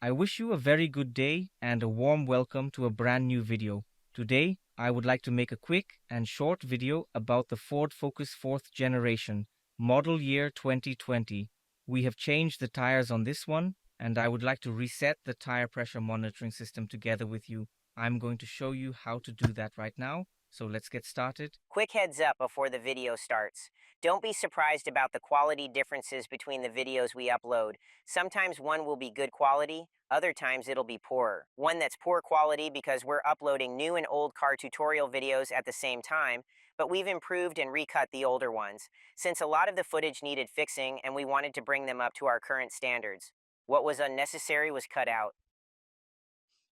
I wish you a very good day and a warm welcome to a brand new video. Today, I would like to make a quick and short video about the Ford Focus 4th generation, model year 2020. We have changed the tires on this one, and I would like to reset the tire pressure monitoring system together with you. I'm going to show you how to do that right now, so let's get started. Quick heads up before the video starts. Don't be surprised about the quality differences between the videos we upload. Sometimes one will be good quality, other times it'll be poorer. One that's poor quality because we're uploading new and old car tutorial videos at the same time, but we've improved and recut the older ones, since a lot of the footage needed fixing and we wanted to bring them up to our current standards. What was unnecessary was cut out.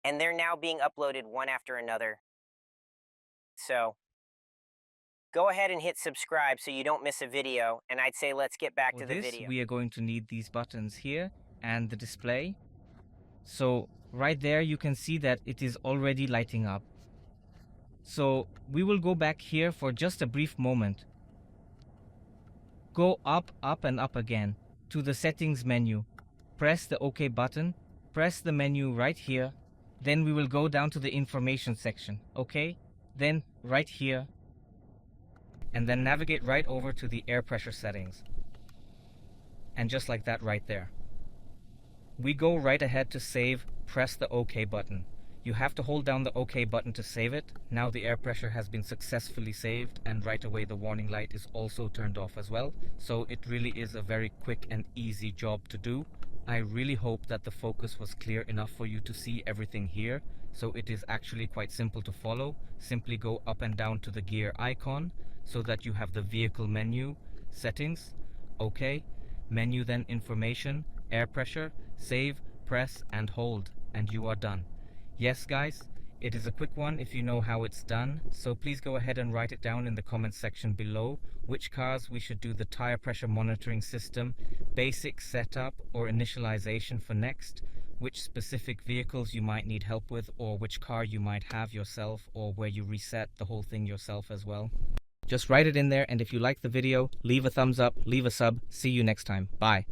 And they're now being uploaded one after another. So, go ahead and hit subscribe so you don't miss a video, and I'd say let's get back to the video. We are going to need these buttons here and the display. So right there you can see that it is already lighting up. So we will go back here for just a brief moment. Go up, up and up again to the settings menu. Press the OK button, press the menu right here. Then we will go down to the information section, okay? Then right here, and then navigate right over to the air pressure settings. And just like that right there. We go right ahead to save, press the OK button. You have to hold down the OK button to save it. Now the air pressure has been successfully saved, and right away the warning light is also turned off as well. So it really is a very quick and easy job to do. I really hope that the focus was clear enough for you to see everything here. So it is actually quite simple to follow. Simply go up and down to the gear icon so that you have the vehicle menu, settings, OK, menu, then information, air pressure, save, press and hold, and you are done. Yes guys, it is a quick one if you know how it's done, so please go ahead and write it down in the comments section below which cars we should do the tire pressure monitoring system, basic setup or initialization for next, which specific vehicles you might need help with, or which car you might have yourself, or where you reset the whole thing yourself as well. Just write it in there, and if you like the video, leave a thumbs up, leave a sub. See you next time. Bye.